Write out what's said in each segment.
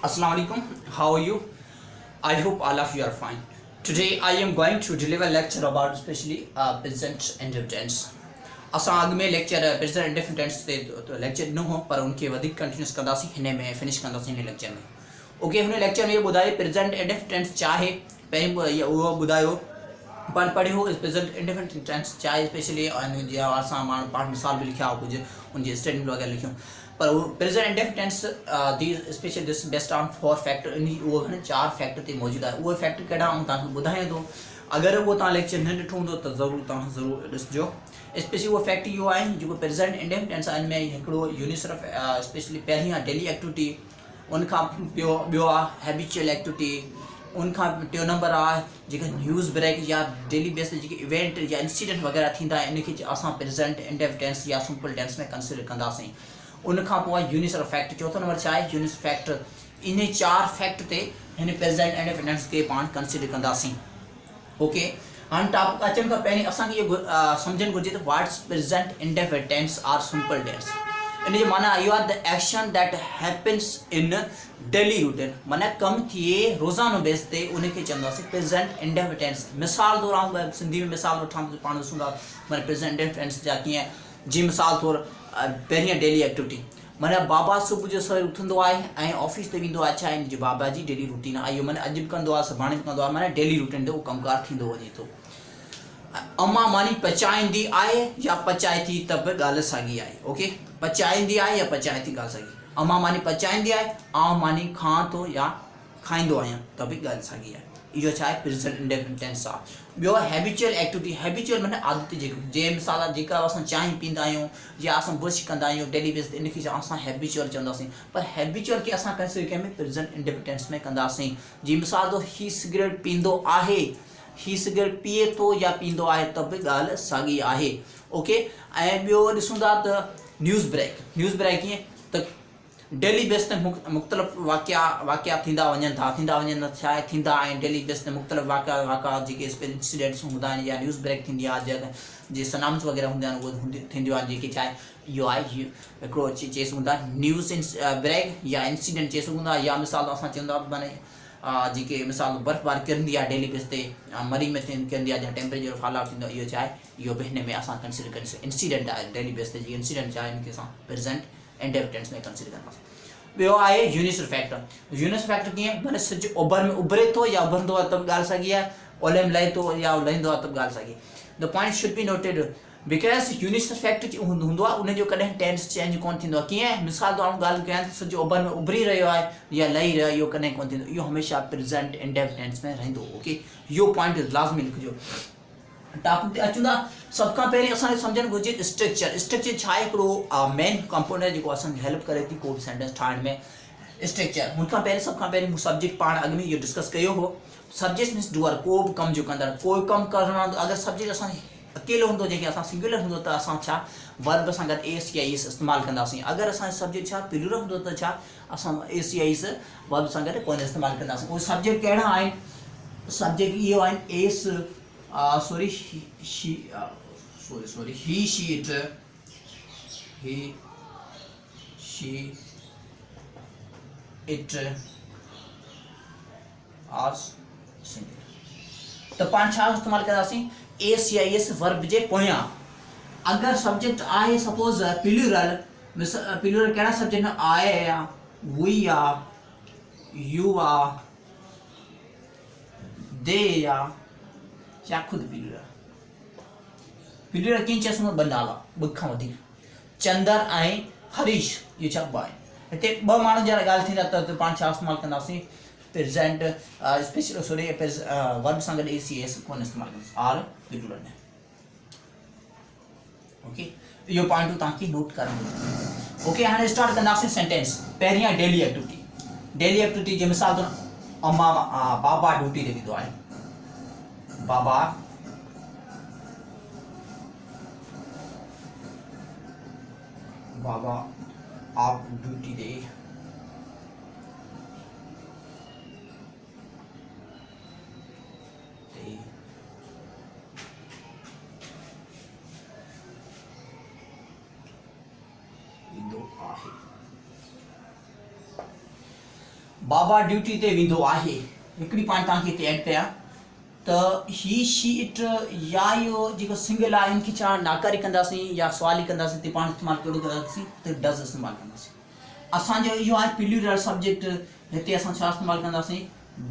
Assalamu alaikum. How are you? I hope all of you are fine. Today I am going to deliver lecture about especially present indefinite tense. असां अॻु में lecture present indefinite tense ते lecture ॾिनो हो पर उनखे वधीक continuous कंदासीं हिन में फिनिश कंदासीं हिन लेक्चर में। ओके, हुन लेक्चर में ॿुधायो प्रेजेंट इंडेफिनिट टेंस छा आहे, पहिरीं उहो ॿुधायो पाण पढ़ियो प्रेजेंट इंडेफिनिट टेंस छा आहे स्पेशली जीअं असां माण्हू पाण मिसाल बि लिखिया कुझु उनजी स्टेटमेंट वग़ैरह लिखियूं पर उहो प्रेजेंट इंडेफिनिट टेंस दी specially this based on 4 factor in उहो 4 फैक्टर ते मौजूदु आहे। उहे फैक्टर कहिड़ा आऊं तव्हांखे ॿुधायां थो। अगर वो तव्हां लेक्चर न ॾिठो हूंदो त ज़रूरु ॾिसजो। स्पेशली उहो फैक्ट इहो आहे जेको प्रेजेंट इंडेफिनिट टेंस आहे, इनमें हिकिड़ो यूनिट सिर्फ़ स्पेशली पहिरीं आहे डेली एक्टिविटी, उनखां ॿियो आहे हैबिचुअल एक्टिविटी, उनखां टियों नंबर आहे जेका न्यूज़ ब्रेक या डेली बेस ते जेके इवेंट या इंसिडेंट वग़ैरह थींदा आहिनि इनखे असां प्रेजेंट इंडेफिनिट टेंस या सिंपल टेंस में कंसिडर कंदासीं। उनखां पोइ यूनिट सिर्फ़ फैक्ट, चौथो नंबर छा आहे यूनिट फैक्टर। इन 4 फैक्ट ते हिन प्रेजेंट इंडेफिनिट टेंस खे पाण कंसिडर कंदासीं। ओके, हाँ टॉपिक अचण खां पहिरीं असांखे इहो सम्झणु घुरिजे त what's present indefinite tense or simple tense. इन जो माना इहो आहे the action that happens in daily routine, माना कमु थिए रोज़ानो बेस ते उनखे चवंदासीं प्रेजेंट इंडेफिनिट टेंस। मिसाल तौरु आऊं सिंधी में मिसाल वठां पाण ॾिसूं था माना प्रेजेंट इंडेफिनिट टेंस जा कीअं। जी मिसाल तौरु पहिरीं डेली एक्टिविटी, माना बाबा सुबुह जो सवेल उथंदो आहे ऐं ऑफिस ते वेंदो आहे। छा हिन जी बाबा जी डेली रूटीन आहे, इहो माना अॼु बि कंदो आहे सुभाणे बि कंदो आहे, माना डेली रूटीन ते उहो कमकार थींदो वञे थो। अम्मा मानी पचाईंदी आहे या पचाए थी त बि ॻाल्हि साॻी आहे। ओके, पचाईंदी आहे या पचाए थी ॻाल्हि साॻी। अम्मा मानी पचाईंदी आहे, आउं मानी खां थो या खाईंदो आहियां त बि ॻाल्हि साॻी आहे। इहो छा आहे प्रेजेंट इंडेफिनिट टेंस आहे। ॿियो हैबिचुअल एक्टिविटी, हैबिचुअल माना आदत जे मिसाल आहे जेका असां चांहि पींदा आहियूं या असां ब्रश कंदा आहियूं डेली बेस ते इनखे असां हैबिचुअल चवंदासीं। पर हैबिचुअल खे असां कंसिडर कंहिंमें प्रेजेंट इंडेफिनिट टेंस में कंदासीं। जी मिसाल तो ही सिगरेट पींदो आहे, ही सिगरेट पिए थो या पींदो आहे त बि ॻाल्हि साॻी आहे। ओके, ऐं ॿियो ॾिसूं था त न्यूज़ ब्रेक कीअं त डेली बेस ते मुख़्तलिफ़ वाक़िया थींदा वञनि था छा आहे थींदा आहिनि डेली बेस ते मुख़्तलिफ़ वाक़िया जेके इंसिडेंट्स हूंदा आहिनि या न्यूज़ ब्रेक थींदी आहे जे सनाम्स वग़ैरह हूंदा आहिनि उहे थींदियूं आहिनि जेके छा आहे इहो आहे हिकिड़ो चई सघूं था न्यूज़ ब्रेक या इंसिडेंट चई सघूं था। या मिसाल असां चवंदा माना जेके मिसाल बर्फ़बारी किरंदी आहे डेली बेस ते मरी में किरंदी आहे या टेम्परेचर फॉल आउट थींदो आहे, इहो छा आहे इहो बि हिन में असां कंसिडर करे इंसिडेंट आहे डेली बेस ते। जीअं इंसिडेंट छा आहे इनखे असां प्रेजेंट इंडेफिनिट टेंस में कंसिडर कंदासीं। ॿियो आहे यूनिट फैक्टर कीअं माना सिज ओभर में उभरे थो या उभरंदो आहे त बि ॻाल्हि साॻी आहे, ओलह में लहे थो या लहींदो आहे त बि ॻाल्हि साॻी। The point should be noted because unit factor हूंदो आहे उनजो कॾहिं टेंस चेंज कोन थींदो आहे। कीअं मिसाल तौरु ॻाल्हि कयां त सिज ओभर में उभरी रहियो आहे या लही रहियो आहे, इहो कॾहिं कोन थींदो, इहो हमेशह प्रेजेंट इंडेफिनिट टेंस में रहंदो। ओके, इहो पॉइंट लाज़मी लिखिजो। टॉपिक ते अचूं था। सभ खां पहिरीं असांखे सम्झणु घुरिजे स्ट्रक्चर छा आहे। हिकिड़ो मेन कंपोनेंट जेको असांखे हेल्प करे थी को बि सेंटेंस ठाहिण में स्ट्रक्चर। हुनखां पहिरीं सभ खां पहिरीं सब्जेक्ट पाण अॻु में इहो डिस्कस कयो हो। सब्जेक्ट मीन्स डूअर, को बि कम जो कंदड़, कोई कमु करणु। अगरि सब्जेक्ट असां अकेलो हूंदो जेके असां सिंगुलर हूंदो त असां छा वर्ब सां गॾु एस या ईस इस्तेमालु कंदासीं। अगरि असांजो सब्जेक्ट छा प्लूरल हूंदो त छा असां एस या ईस वर्ब सां गॾु कोन इस्तेमालु कंदासीं। उहे सब्जेक्ट कहिड़ा आहिनि, सब्जेक्ट इहो आहिनि S he she it are singular। त पाण छा इस्तेमालु कंदासीं एस या एस वर्ब जे पोयां। अगरि सब्जेक्ट आहे सपोज प्लूरल कहिड़ा सब्जेक्ट में आई आहे, वी आहे, यू आहे, दे आहे, या खुदि प्लूरल कीअं चई सघूं ॿ नाला, ॿ खां वधीक, चंदर ऐं हरीश, इहे छा ॿ आहिनि। हिते ॿ माण्हुनि जा ॻाल्हि थींदा त पाण छा इस्तेमालु कंदासीं प्रेजेंट स्पेशल वर्ब सां गॾु एस या एस कोन इस्तेमालु कंदासीं आर प्लूरल में। ओके, इहो पॉइंट तव्हांखे नोट करणु। ओके, हाणे स्टार्ट कंदासीं सेंटेंस। पहिरीं आहे डेली एक्टिविटी जे मिसाल तौरु अम्मा बाबा ड्यूटी ते वेंदो आहे, बाबा आप ड्यूटी दे बाबा ड्यूटी ते वेंदो आहे, हिकिड़ी पॉइंट तव्हांखे हिते ऐड कयां त ही शी इट या इहो जेको सिंगल आहे इनखे छा नाकारी कंदासीं या सवाली कंदासीं ते पाण इस्तेमालु कहिड़ो कंदासीं त डज़ इस्तेमालु कंदासीं। असांजो इहो आहे प्लूरल सब्जेक्ट, हिते असां छा इस्तेमालु कंदासीं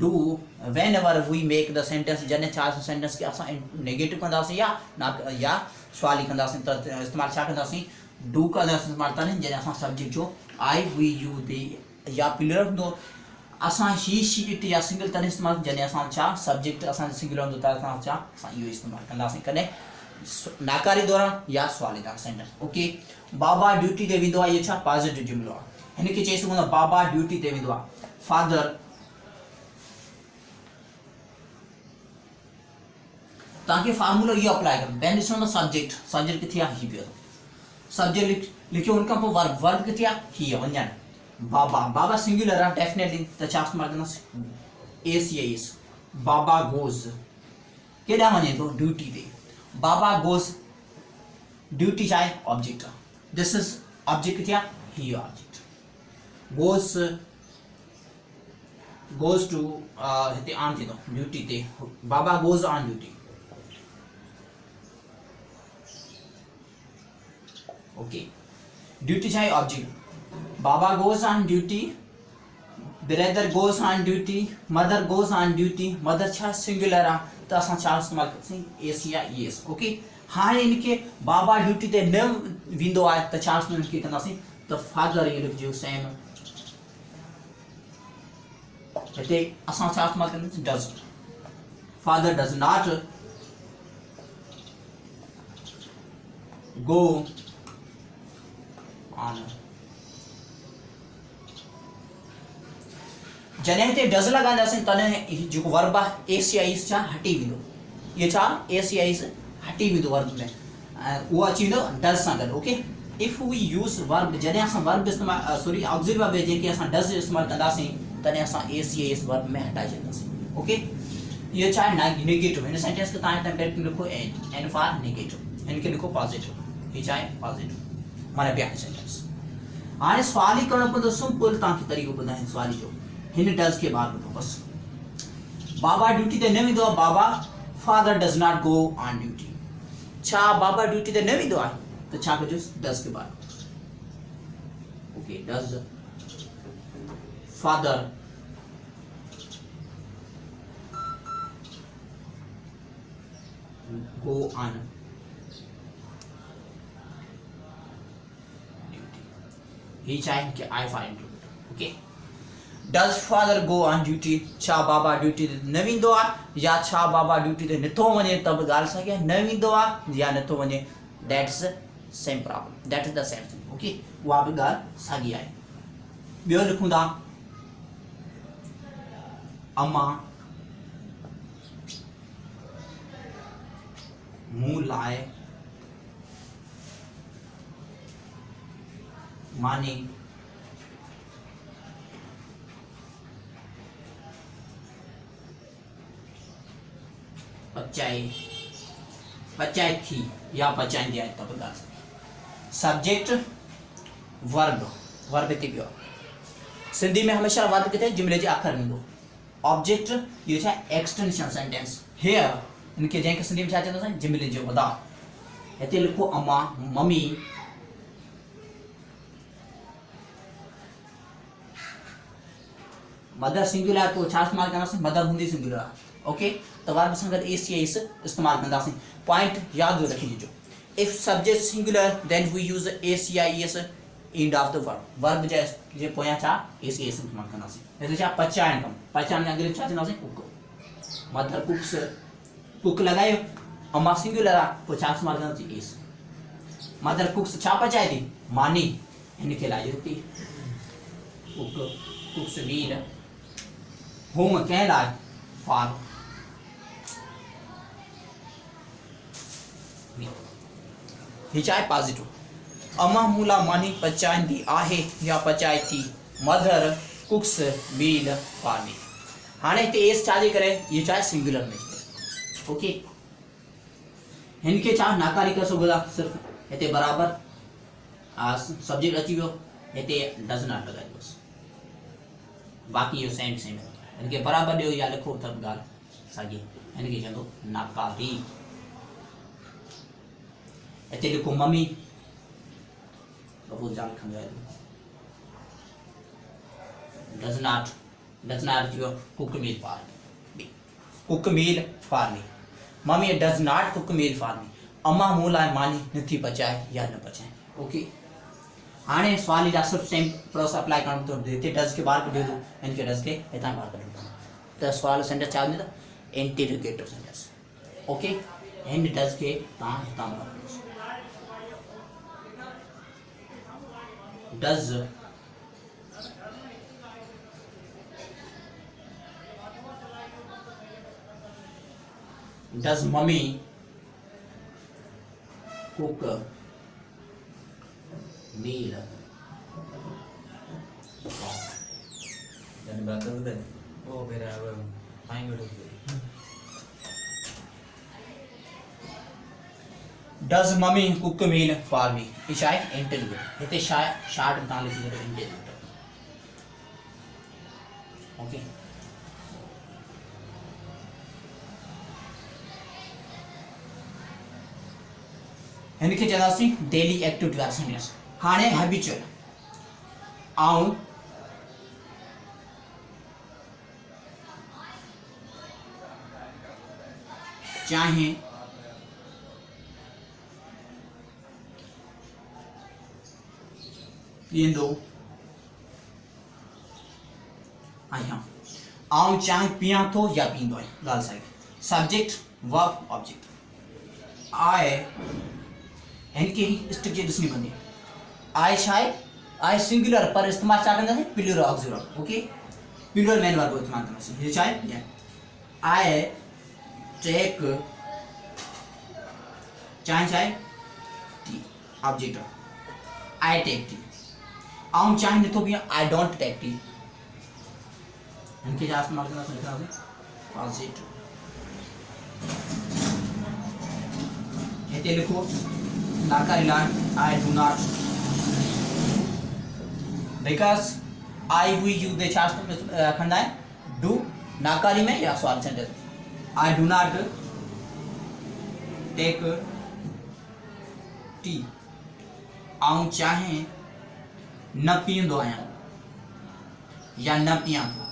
do whenever we make the sentence, जॾहिं छा सेंटेंस खे असां नेगेटिव कंदासीं या सवाली कंदासीं त इस्तेमालु छा कंदासीं डू कंदासीं इस्तेमालु कंदासीं जॾहिं असां सब्जेक्ट जो आई वी यू दे या प्लूरल हूंदो। असां ही शी इट या सिंगल तॾहिं इस्तेमालु जॾहिं असां छा सब्जेक्ट असांजो सिंगल हूंदो त असां इहो इस्तेमालु कंदासीं कॾहिं नाकारी दौरान या सवाली दौरान सेंटेंस। ओके, बाबा ड्यूटी ते वेंदो आहे, इहो छा पॉजिटिव जुमिलो आहे, हिनखे चई सघूं था बाबा ड्यूटी ते वेंदो आहे। फादर तव्हांखे फार्मूलो इहो अप्लाई करणो, पहिरीं ॾिसो त सब्जेक्ट किथे आहे, ही पियो सब्जेक्ट लिखियो, हुन खां पोइ वर्ब किथे आहे, ही आहे वञणु। बाबा सिंगुलर आहे डेफिनेटली त छा इस्तेमालु कंदासीं एस, बाबा गोज़ केॾांहुं वञे थो ड्यूटी ते, बाबा गोज़ ड्यूटी छा आहे ऑब्जेक्ट आहे, दिस इज़ ऑब्जेक्ट किथे आहे, ही ऑब्जेक्ट गोज़ टू हिते ऑन थी थो ड्यूटी ते, बाबा goes on duty. Okay, duty छा आहे ऑब्जेक्ट, बाबा goes on duty, brother goes on duty, mother goes on duty. Mother छा सिंगुलर आहे त असां छा इस्तेमालु कंदासीं एस या एस। ओके, हाणे इनखे बाबा ड्यूटी ते न वेंदो आहे त छा इनखे कंदासीं त फादर इहो लिखिजो सेम, हिते असां छा इस्तेमालु कंदासीं does, father does not go on. जॾहिं हिते डज़ लॻाईंदासीं तॾहिं जेको वर्ब आहे एस या ईस छा हटी वेंदो, इहो छा एस या ईस हटी वेंदो वर्ब में, उहो अची वेंदो डज़ सां गॾु। Okay, if we use verb, जॾहिं असां वर्ब इस्तेमालु सॉरी ऑक्सिलरी वर्ब जेके असां डज़ इस्तेमालु कंदासीं तॾहिं असां एस या ईस वर्ब में हटाए छॾींदासीं। ओके, इहो छा आहे नेगेटिव, हिन सेंटेंस खे तव्हां हिते लिखो एन फॉर नेगेटिव, हिनखे लिखो पॉजिटिव, हीअ छा आहे पॉजिटिव माना ॿिया सेंटेंस। हाणे सवाल ई करणो पवंदो, सिंपल तव्हांखे तरीक़ो ॿुधायां सवाल जो, हिन डज़ के बाद वठो बस। बाबा ड्यूटी ते न वेंदो आहे, बाबा father does not go on duty, छा बाबा ड्यूटी ते न वेंदो आहे त छा कजोसि डज़ के बाद। Okay, does father go on duty, ही चाहे कि I find. Okay, does father go on duty, छा बाबा ड्यूटी ते न वेंदो आहे या छा बाबा ड्यूटी ते नथो वञे त बि ॻाल्हि साॻी आहे, न वेंदो आहे या नथो वञे, that is same problem, that is the same thing. Okay, उहा बि ॻाल्हि साॻी आहे। ॿियो लिखूं था अम्मा मूं लाइ मानी पचाए थी या पचाईंदी आहे, त बि ॻाल्हि। सब्जेक्ट वर्ब हिते पियो आहे, सिंधी में हमेशह वर्ब किथे जुमिले जे आख़िर में ईंदो। ऑब्जेक्ट इहो छा एक्सटेंशन सेंटेंस, हियर इनखे जंहिंखे सिंधी में छा चवंदासीं जुमिले जो वधाउ। हिते लिखो अम्मा मम्मी, मदर सिंगुलर आहे तो छा इस्तेमालु कंदासीं मदर हूंदी सिंगुलर आहे। ओके, त वर्ब सां गॾु एस या एस इस्तेमालु कंदासीं। पॉइंट यादि रखिजो, if subject singular then we use S या S end of the verb जे पोयां छा एस या एस इस्तेमालु कंदासीं। हिते छा पचाइण कमु, पचाइण में अंग्रेजी छा चवंदासीं कुक, मदर कुक्स, कुक लॻायो, अम्मा सिंगुलर आहे पोइ छा इस्तेमालु कंदासीं एस, मदर कुक्स छा पचाए थी मानी, हिनखे लाइ हिते कुक कुक्स मील, होम कंहिं लाइ फॉर, ही छा आहे पॉजिटिव। अम्मा मूं लाइ मानी पचाईंदी आहे या पचाए थी, मदर कुक्स मील फॉर मी। हाणे हिते एस छा जे करे इहो छा आहे सिंगुलर में। ओके, हिनखे छा नाकारी करे सघो था, सिर्फ़ु हिते बराबरि सब्जेक्ट अची वियो, हिते डज़ नॉट लॻाइबोसि। बाक़ी इहो सेम सेम हिन खे बराबरि ॾियो या लिखो त ॻाल्हि साॻी हिन खे चवंदो नाकारी। हिते लिखो मम्मी बहुत जान खंड है does not your cook meal for me cook meal for me mummy does not cook meal for me अम्मा मूं लाइ मानी नथी पचाए या न पचाए। ओके हाणे सवाल जा सिर्फ सेम प्रोसेस अप्लाई करणो तो हिते डज के बाहर कढियो तो इनके डज के हितां बाहर कढियो त सवाल सेंटेंस छा हूंदो त इंटरोगेटिव सेंटेंस। ओके हिन डज के तव्हां हितां बाहर does mommy cook meal dan batu udah oh beda bang main dulu does mommy cook meal for me ये शायद इंटरव्यू हिते शायद शार्ट बता लिखी है इंटरव्यू। ओके हिन खे चवंदासीं डेली एक्टिविटी वारा सेंटेंस। हाणे हैबिचुअल आऊं चाहे पींदो आहियां आऊं चाहे पियां थो या पींदो आहियां ॻाल्हि साॻी सब्जेक्ट वर्ब ऑब्जेक्ट आई हिन खे स्ट्रक्चर ॾिसणी पवंदी। आई छा आहे आई सिंगुलर पर इस्तेमालु छा कंदासीं plural auxiliary. Okay plural main verb इस्तेमालु कंदासीं हीअ छा आहे आई टेक चाहे छा आहे tea object I take T आऊं चाहे नथो पियां आई डोंट टेक टी हिन खे छा इस्तेमालु कंदासीं पॉजिटिव हिते लिखो नाकारी line I do not because I हुई यू दे छा खंदा है डू नाकारी में या सवाल sentence I do not take T आऊं चाहे न पींदो आहियां या न पियां थो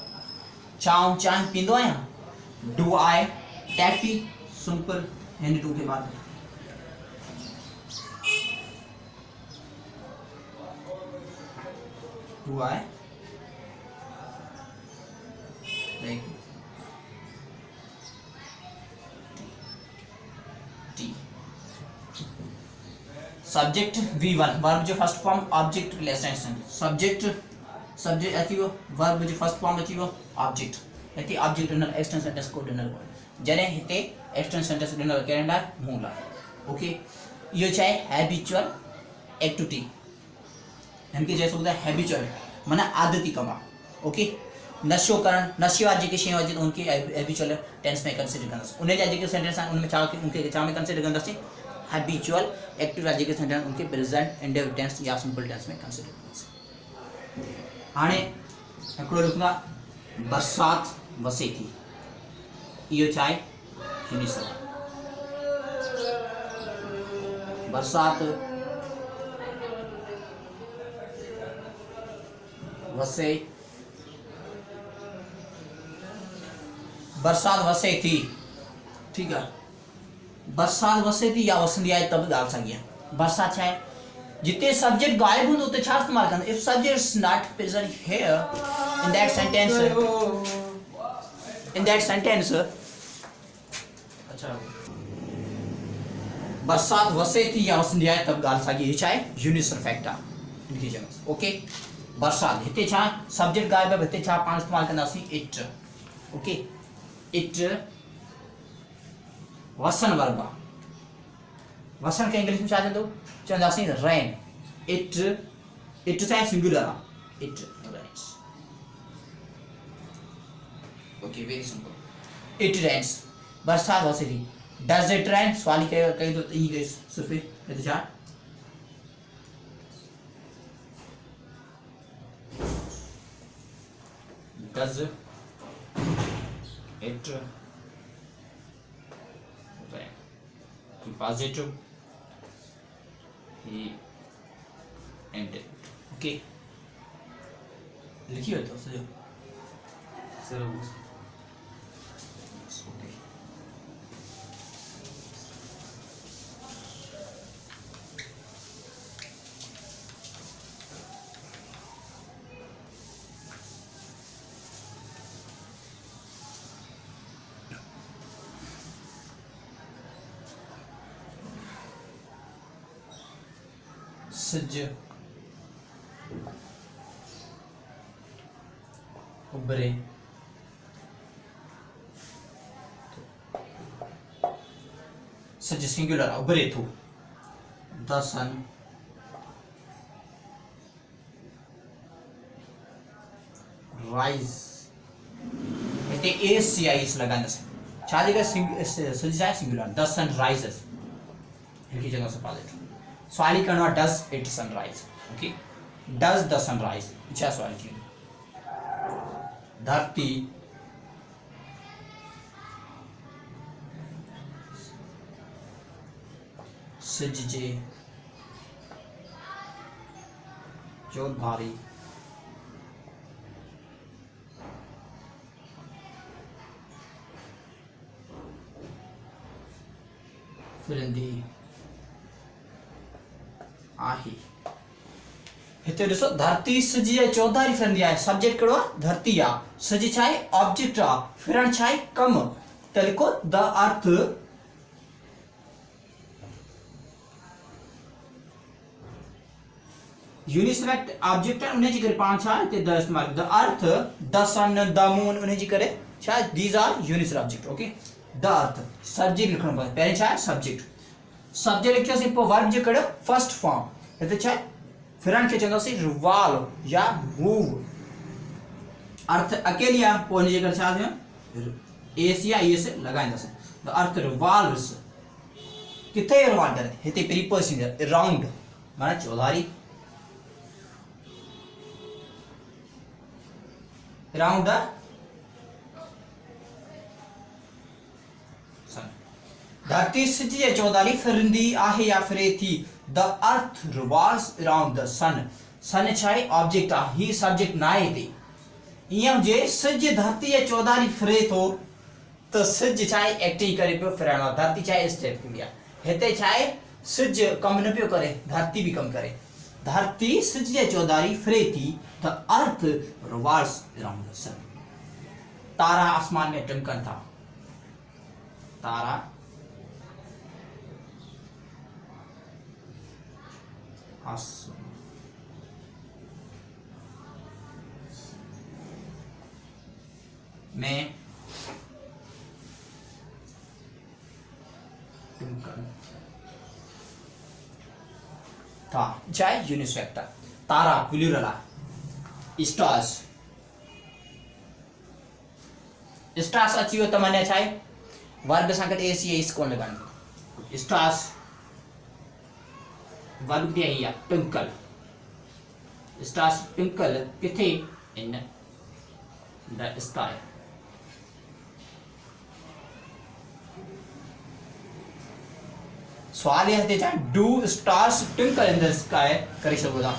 चाहूं चाहे पींदो आहियां do I take tea simple हिन टू के बाद do I take tea subject V1 verb जो first form object relation subject अचीवो वर्ब जो फर्स्ट फॉर्म अचीवो ऑब्जेक्ट हिते ऑब्जेक्ट ॾिनल एक्सटेंस सेंटेंस को ॾिनल जॾहिं हिते एक्सटेंस सेंटेंस ॾिनल कहिड़े लाइ मूं लाइ। ओके इहो छा आहे हैबिचुअल एक्टिविटी हिन खे चई सघंदा हैबिचुअल माना आदती कम आहे। ओके नशो करणु नशे वारी जेके शयूं हुजनि उनखे हैबिचुअल टेंस में कंसिडर कंदासीं उन जा जेके सेंटेंस आहिनि उनमें उनखे छा में कंसिडर कंदासीं हैबिचुअल एक्टिव जेके सेंटेंस उनके प्रेजेंट इंडेफिनिट टेंस या सिंपल टेंस में कंसीडर कंदासीं। हाणे हिकिड़ो लिखंदा बरसात वसे थी इहो छा आहे यूनिसर बरसात वसे थी ठीक है बरसात वसे थी या वसंदी आहे तब ॻाल्हि साॻी आहे। बरसात छा आहे जिते सब्जेक्ट गायब हूंदो उते छा इस्तेमालु कंदा if subject is not present here in that sentence अच्छा बरसात वसे थी या वसंदी आहे तब ॻाल्हि साॻी हीअ छा आहे यूनिसर फैक्ट आहे हिनखे चवंदासीं। ओके बरसात हिते छा सब्जेक्ट गायब आहे हिते छा पाण इस्तेमालु कंदासीं इट। ओके इट वसन वर्ब आहे वसन खे इंग्लिश में छा चवंदासीं रेन इट छा आहे सिंगुलर आहे it rains. Okay very simple it rains बरसात वसे थी डज इट रेन सवाल कई तो ई सिर्फ हिते छा does it rain? Positive he ended. Okay, लिखिए तो सजो सर वो okay. सज उभरे सज सिंगुलर उभरे तो द सन राइज इतने ACIS लगाने से चालीस का सज जाए सिंगुलर द सन राइजेस इनकी जगह से पॉजिटिव सवाल करना does it sunrise okay does the sunrise अच्छा सवाल की धरती सजजे चौधारी फिरंदी आहे हिते ॾिसो धरती सजी आहे चौधारी फिरंदी आहे सब्जेक्ट कहिड़ो आहे धरती आहे सजी छा आहे ऑब्जेक्ट आहे फिरण छा आहे कम त लिखो द अर्थ यूनिसेलेक्ट ऑब्जेक्ट आहे उन जी करे पाण छा हिते द इस्तेमाल the earth the sun the moon उन जी करे छा these are universal object okay the earth subject लिखणो पवंदो पहिरीं छा आहे सब्जेक्ट सब्जेक्ट लिखियोसीं पोइ वर्ब जे कहिड़ो फर्स्ट फॉर्म हिते छा आहे फिरण खे चवंदासीं रिवॉल्व या मूव अर्थ अकेली आहे पोइ हिन जे करे छा थियो एस या एस लॻाईंदासीं द अर्थ रिवॉल्व्स किथे रिवॉल्व करे हिते प्रीपोजिशन अराउंड माना चौधारी around the sun धरती सजी है चौधारी फिरंदी आहे या फिरे थी the earth revolves around the sun sun छाए ऑब्जेक्ट आ ही सब्जेक्ट ना आहे थी इयं जे सज धरती है चौधारी फिरे थो तो सज छाए एक्टिंग करे पियो फिरणो धरती छाए स्टेप थी आहे हिते छाए सज कम न पियो करे धरती भी कम करे धरती सज चौधारी फिरे थी the earth revolves around the sun तारा आसमान में टमकन था तारा आसमान में टमकन था चाहे यूनिसेक्टर तारा प्लूरल स्टार्स स्टार्स अची वियो त माने छा आहे वर्ब सां गॾु एस कोन लॻाइणो स्टार्स वर्ब बि आई आहे ट्विंकल स्टार्स ट्विंकल किथे इन द स्काई सवाल ये हिते छा do stars twinkle in the sky करे सघो था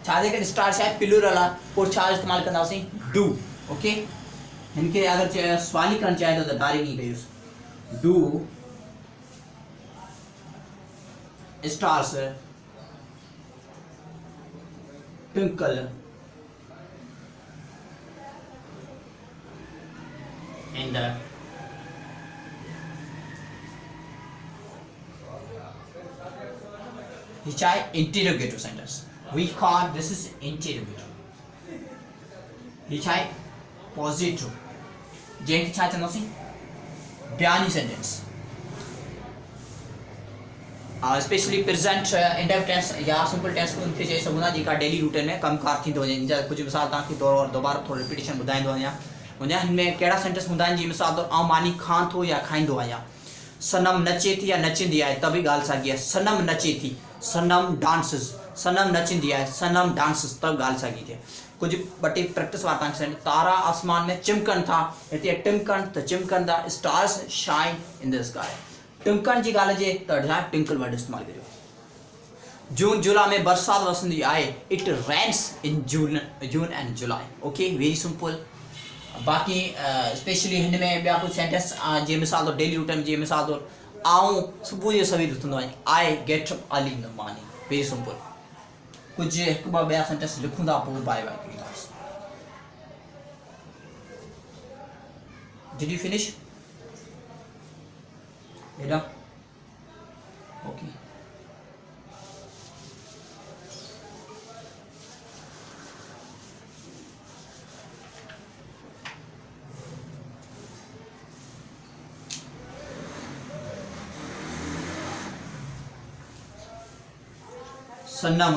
छा जे करे स्टार शायद प्लूरल आहे पोइ छा इस्तेमाल कंदासीं डू ओके हिनखे अगरि सवाल ई करणु चाहे त डायरेक्ट ई कयूंसि do stars twinkle in the ही चाहे interrogative sentence we call this is interrogative ही छा आहे पॉजिटिव जंहिंखे छा चवंदासीं बयानी sentence specially present indefinite tense या सिंपल टेंस खे चई सघूं था जेका डेली रूटीन में कमकार थींदो वञे हिन जा कुझु मिसाल तव्हांखे दोबारा थोरो रिपीटेशन ॿुधाईंदो वञा हिन में कहिड़ा सेंटेंस हूंदा आहिनि जी मिसाल तौरु आउं मानी खां थो या खाईंदो आहियां सनम नचे थी या नचंदी आहे त बि ॻाल्हि साॻी आहे सनम नचे थी सनम डांसिस सनम नचंदी आहे सनम डांसिस त ॻाल्हि साॻी थिए कुछ बटे प्रैक्टिस वार्ता तारा आसमान में चिमकन था इते टिमकन तो चिमकन the stars shine in the sky टिमकन जी गाल जे तो टिंकल वर्ड इस्तेमाल करियो जून जुलाई में बरसात वसंदी आए it rains in June and July okay very simple बाकी स्पेशली हिन में ॿिया कुछ सेंटेंस जे मिसाल तो डेली रूटीन जे मिसाल तो आऊं सुबह जो सवेर उथंदो आहियां I get up early in the morning very simple कुछ हिकु ॿ ॿिया सेंटेंस लिखूं था पोइ बाय बाय कयूं डिड यू फिनिश बेटा ओके सनम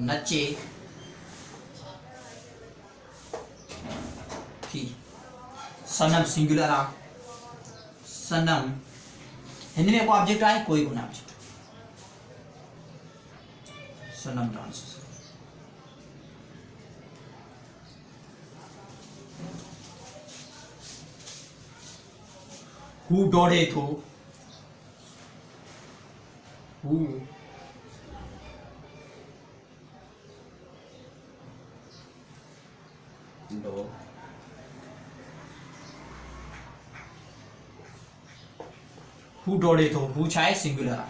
नचे थी सनम सिंगुलर आ सनम हिंदी में को ऑब्जेक्ट आए कोई गुना ऑब्जेक्ट सनम डांस हु दौड़े थो who no who dode tho who chai singular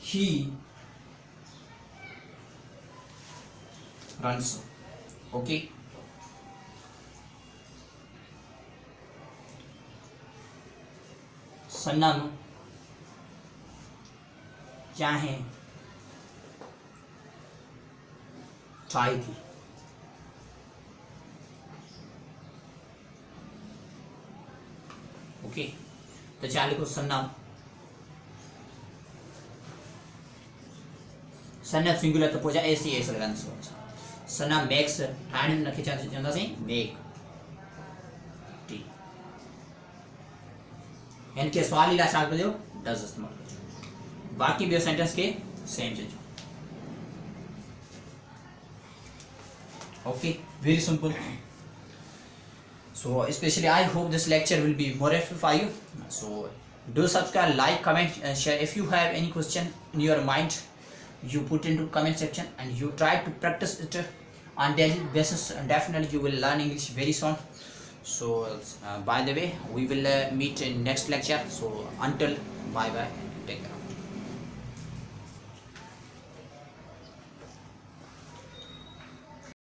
he runs okay सनम चाहे ट्राई थी ओके तो चाहे लिखो सनम सनम सिंगुलर तो पोजा ऐसी ऐसे लगाना सोच सनम मेक्स ठाणे न खिचा चंदा से मेक टी इनके सवाल इला चाल कर दो डज इस्तेमाल कर बाकी भी सेंटेंस के सेम चीज okay very simple so especially I hope this lecture will be more helpful for you so do subscribe like comment and share if you have any question in your mind you put into comment section and you try to practice it on daily basis and definitely you will learn English very soon so by the way we will meet in next lecture so until bye bye take care